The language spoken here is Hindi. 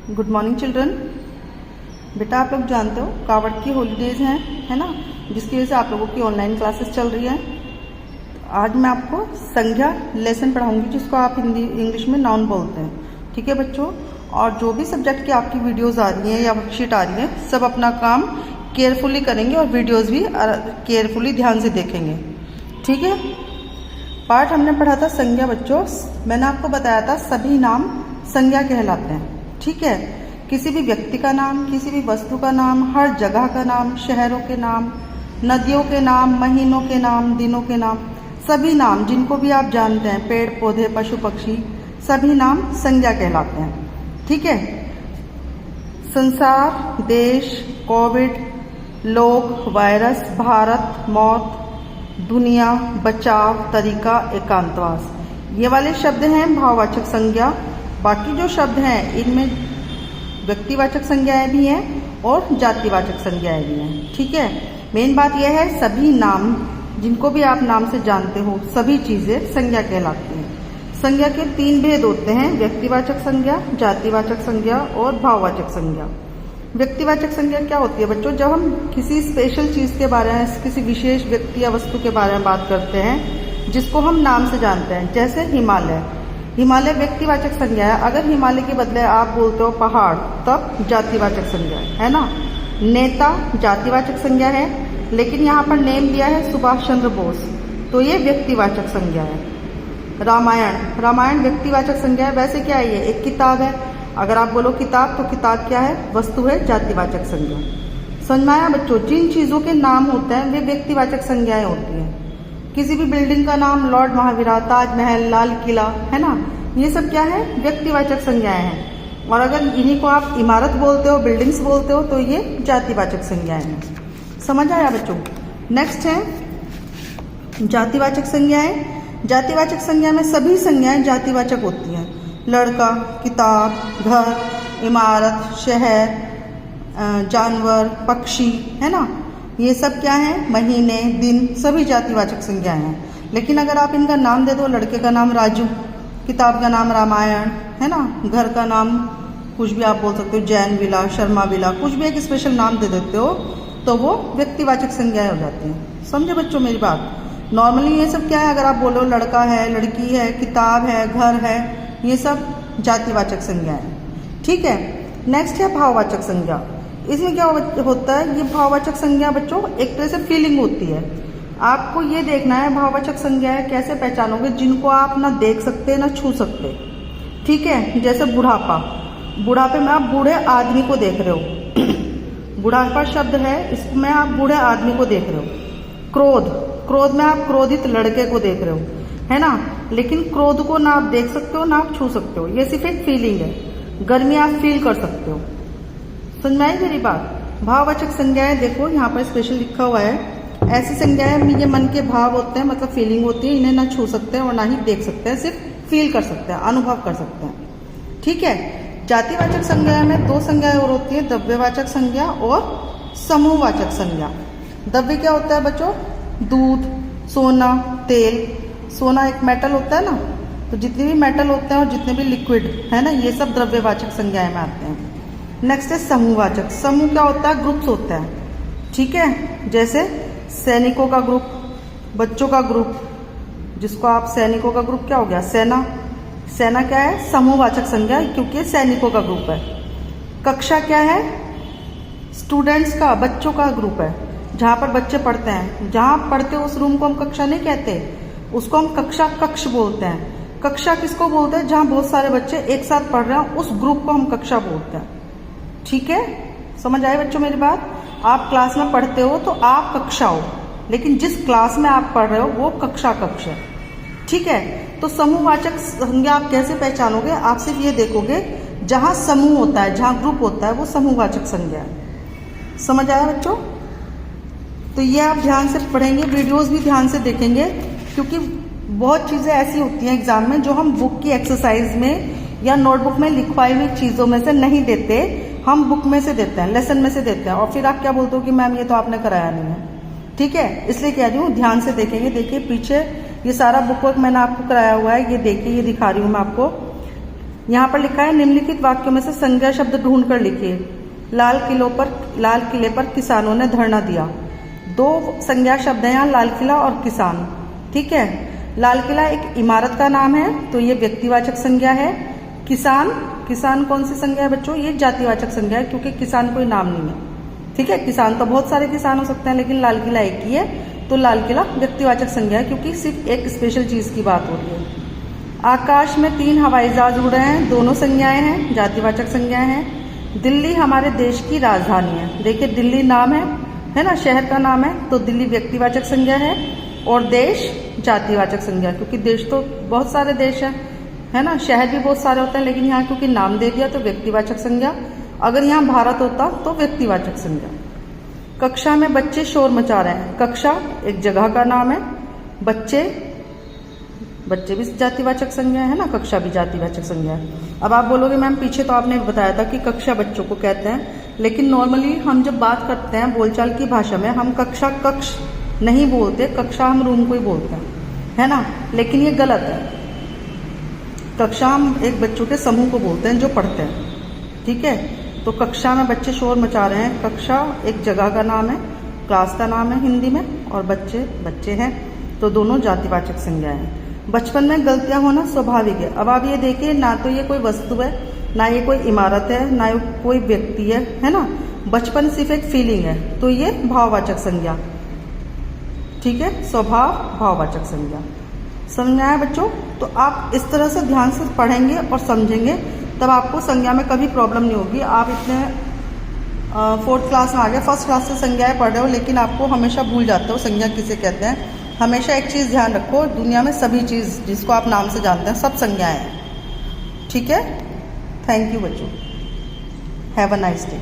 Good morning children. बेटा आप लोग जानते हो कावड़ की हॉलीडेज हैं, है ना, जिसकी वजह से आप लोगों की ऑनलाइन क्लासेस चल रही हैं। आज मैं आपको संज्ञा लेसन पढ़ाऊंगी, जिसको आप हिंदी इंग्लिश में नाउन बोलते हैं। ठीक है बच्चों, और जो भी सब्जेक्ट की आपकी वीडियोस आ रही हैं या वर्कशीट आ रही है, सब अपना काम केयरफुली करेंगे और वीडियोस भी केयरफुली ध्यान से देखेंगे। ठीक है, पार्ट हमने पढ़ा था संज्ञा बच्चों। मैंने आपको बताया था सभी नाम संज्ञा कहलाते हैं। ठीक है, किसी भी व्यक्ति का नाम, किसी भी वस्तु का नाम, हर जगह का नाम, शहरों के नाम, नदियों के नाम, महीनों के नाम, दिनों के नाम, सभी नाम जिनको भी आप जानते हैं, पेड़ पौधे पशु पक्षी, सभी नाम संज्ञा कहलाते हैं। ठीक है, संसार, देश, कोविड, लोग, वायरस, भारत, मौत, दुनिया, बचाव, तरीका, एकांतवास, ये वाले शब्द हैं भाववाचक संज्ञा। बाकी जो शब्द हैं इनमें व्यक्तिवाचक संज्ञाएं भी हैं और जातिवाचक संज्ञाएं भी हैं। ठीक है, मेन बात यह है सभी नाम जिनको भी आप नाम से जानते हो, सभी चीजें संज्ञा कहलाती हैं। संज्ञा के 3 भेद होते हैं, व्यक्तिवाचक संज्ञा, जातिवाचक संज्ञा और भाववाचक संज्ञा। व्यक्तिवाचक संज्ञा क्या होती है बच्चों? जब हम किसी स्पेशल चीज के बारे में, किसी विशेष व्यक्ति या वस्तु के बारे में बात करते हैं जिसको हम नाम से जानते हैं, जैसे हिमालय। हिमालय व्यक्तिवाचक संज्ञा है। अगर हिमालय के बदले आप बोलते हो पहाड़, तब जातिवाचक संज्ञा है ना। नेता जातिवाचक संज्ञा है, लेकिन यहाँ पर नेम दिया है सुभाष चंद्र बोस, तो ये व्यक्तिवाचक संज्ञा है। रामायण व्यक्तिवाचक संज्ञा है। वैसे क्या है, ये एक किताब है। अगर आप बोलो किताब, तो किताब क्या है? वस्तु है, जातिवाचक संज्ञा। समझ में आया बच्चों? जिन चीजों के नाम होते हैं वे व्यक्तिवाचक संज्ञाएं होती हैं। किसी भी बिल्डिंग का नाम लॉर्ड महावीरा, ताजमहल, लाल किला, है ना, ये सब क्या है? व्यक्तिवाचक संज्ञाएं हैं। और अगर इन्हीं को आप इमारत बोलते हो, बिल्डिंग्स बोलते हो, तो ये जातिवाचक संज्ञाएं हैं। समझ आया बच्चों? नेक्स्ट है जातिवाचक संज्ञाएं। जातिवाचक संज्ञा में सभी संज्ञाएं जातिवाचक होती हैं। लड़का, किताब, घर, इमारत, शहर, जानवर, पक्षी, है ना, ये सब क्या है? महीने, दिन, सभी जातिवाचक संज्ञाएं हैं। लेकिन अगर आप इनका नाम दे दो, लड़के का नाम राजू, किताब का नाम रामायण, है ना, घर का नाम कुछ भी आप बोल सकते हो, जैन विला, शर्मा विला, कुछ भी एक स्पेशल नाम दे देते हो, तो वो व्यक्तिवाचक संज्ञाएं हो जाती हैं। समझे बच्चों मेरी बात? नॉर्मली ये सब क्या है? अगर आप बोलो लड़का है, लड़की है, किताब है, घर है, ये सब जातिवाचक संज्ञाएं। ठीक है, नेक्स्ट है भाववाचक संज्ञा। इसमें क्या होता है? ये भाववाचक संज्ञा बच्चों एक तरह से फीलिंग होती है। आपको ये देखना है भाववाचक संज्ञाएं कैसे पहचानोगे, जिनको आप ना देख सकते ना छू सकते। ठीक है, जैसे बुढ़ापा। बुढ़ापे में आप बूढ़े आदमी को देख रहे हो, बुढ़ापा शब्द है, इसमें आप बूढ़े आदमी को देख रहे हो। क्रोध में आप क्रोधित लड़के को देख रहे हो, है ना, लेकिन क्रोध को ना आप देख सकते हो ना आप छू सकते हो, ये सिर्फ एक फीलिंग है। गर्मी आप फील कर सकते हो। समझ में आई मेरी बात? भाववाचक संज्ञाएं देखो यहाँ पर स्पेशल लिखा हुआ है, ऐसी संज्ञाएं में ये मन के भाव होते हैं, मतलब फीलिंग होती है। इन्हें ना छू सकते हैं और ना ही देख सकते हैं, सिर्फ फील कर सकते हैं, अनुभव कर सकते हैं। ठीक है, जातिवाचक संज्ञा में 2 संज्ञाएं और होती है, द्रव्यवाचक संज्ञा और समूहवाचक संज्ञा। द्रव्य क्या होता है बच्चों? दूध, सोना, तेल। सोना एक मेटल होता है ना, तो जितने भी मेटल होते हैं और जितने भी लिक्विड है ना, ये सब द्रव्यवाचक संज्ञाएं में आते हैं। नेक्स्ट है समूहवाचक। समूह क्या होता है? ग्रुप्स होता है। ठीक है, जैसे सैनिकों का ग्रुप, बच्चों का ग्रुप, जिसको आप सैनिकों का ग्रुप क्या हो गया? सेना। सेना क्या है? समूहवाचक संज्ञा, क्योंकि सैनिकों का ग्रुप है। कक्षा क्या है? स्टूडेंट्स का, बच्चों का ग्रुप है, जहां पर बच्चे पढ़ते हैं। जहां आप पढ़ते हो उस रूम को हम कक्षा नहीं कहते, उसको हम कक्षा कक्ष बोलते हैं। कक्षा किसको बोलते हैं? जहां बहुत सारे बच्चे एक साथ पढ़ रहे हैं, उस ग्रुप को हम कक्षा बोलते हैं। ठीक है, समझ आए बच्चों मेरी बात? आप क्लास में पढ़ते हो तो आप कक्षा हो, लेकिन जिस क्लास में आप पढ़ रहे हो वो कक्षा कक्ष है। ठीक है, तो समूहवाचक संज्ञा आप कैसे पहचानोगे? आप सिर्फ ये देखोगे, जहां समूह होता है, जहां ग्रुप होता है, वो समूहवाचक संज्ञा है। समझ आया बच्चों? तो ये आप ध्यान से पढ़ेंगे, वीडियोस भी ध्यान से देखेंगे, क्योंकि बहुत चीजें ऐसी होती हैं एग्जाम में जो हम बुक की एक्सरसाइज में या नोटबुक में लिखवाई हुई चीजों में से नहीं देते, हम बुक में से देते हैं, लेसन में से देते हैं, और फिर आप क्या बोलते हो कि मैम ये तो आपने कराया नहीं है। ठीक है, इसलिए कह रही हूँ ध्यान से देखेंगे। देखिए पीछे ये सारा बुक वर्क मैंने आपको कराया हुआ है, ये देखिए, ये दिखा रही हूँ मैं आपको। यहाँ पर लिखा है निम्नलिखित वाक्यों में से संज्ञा शब्द ढूंढ कर लिखिए। लाल किले पर किसानों ने धरना दिया। दो संज्ञा शब्द हैं यहाँ, लाल किला और किसान। ठीक है, लाल किला एक इमारत का नाम है तो ये व्यक्तिवाचक संज्ञा है। किसान कौन सी संज्ञा है बच्चों? ये जातिवाचक संज्ञा है, क्योंकि किसान कोई नाम नहीं है। ठीक है, किसान तो बहुत सारे किसान हो सकते हैं, लेकिन लाल किला एक ही है, तो लाल किला व्यक्तिवाचक संज्ञा है, क्योंकि सिर्फ एक स्पेशल चीज की बात हो रही है। आकाश में 3 हवाई जहाज उड़ रहे हैं, दोनों संज्ञाएं हैं, जातिवाचक संज्ञाएं हैं। दिल्ली हमारे देश की राजधानी है। देखिए दिल्ली नाम है ना, शहर का नाम है, तो दिल्ली व्यक्तिवाचक संज्ञा है और देश जातिवाचक संज्ञा, क्योंकि देश तो बहुत सारे देश है ना, शहर भी बहुत सारे होते हैं, लेकिन यहाँ क्योंकि नाम दे दिया तो व्यक्तिवाचक संज्ञा। अगर यहाँ भारत होता तो व्यक्तिवाचक संज्ञा। कक्षा में बच्चे शोर मचा रहे हैं। कक्षा एक जगह का नाम है, बच्चे भी जातिवाचक संज्ञा है ना, कक्षा भी जातिवाचक संज्ञा है। अब आप बोलोगे मैम पीछे तो आपने बताया था कि कक्षा बच्चों को कहते हैं, लेकिन नॉर्मली हम जब बात करते हैं बोलचाल की भाषा में हम कक्ष नहीं बोलते, कक्षा हम रूम को ही बोलते हैं, है ना, लेकिन ये गलत है। कक्षा हम एक बच्चों के समूह को बोलते हैं जो पढ़ते हैं। ठीक है, तो कक्षा में बच्चे शोर मचा रहे हैं। कक्षा एक जगह का नाम है, क्लास का नाम है हिंदी में, और बच्चे हैं, तो दोनों जातिवाचक संज्ञाएं हैं। बचपन में गलतियां होना स्वाभाविक है। अब आप ये देखिए, ना तो ये कोई वस्तु है, ना ये कोई इमारत है, ना ये कोई व्यक्ति है ना। बचपन सिर्फ एक फीलिंग है, तो ये भाववाचक संज्ञा। ठीक है, स्वभाव भाववाचक संज्ञा। समझ में आया बच्चों? तो आप इस तरह से ध्यान से पढ़ेंगे और समझेंगे, तब आपको संज्ञा में कभी प्रॉब्लम नहीं होगी। आप इतने 4th क्लास में आ गए, 1st क्लास से संज्ञाएं पढ़ रहे हो, लेकिन आपको हमेशा भूल जाते हो संज्ञा किसे कहते हैं। हमेशा एक चीज़ ध्यान रखो, दुनिया में सभी चीज़ जिसको आप नाम से जानते हैं सब संज्ञाएं हैं। ठीक है, थैंक यू बच्चों, हैव अ नाइस डे।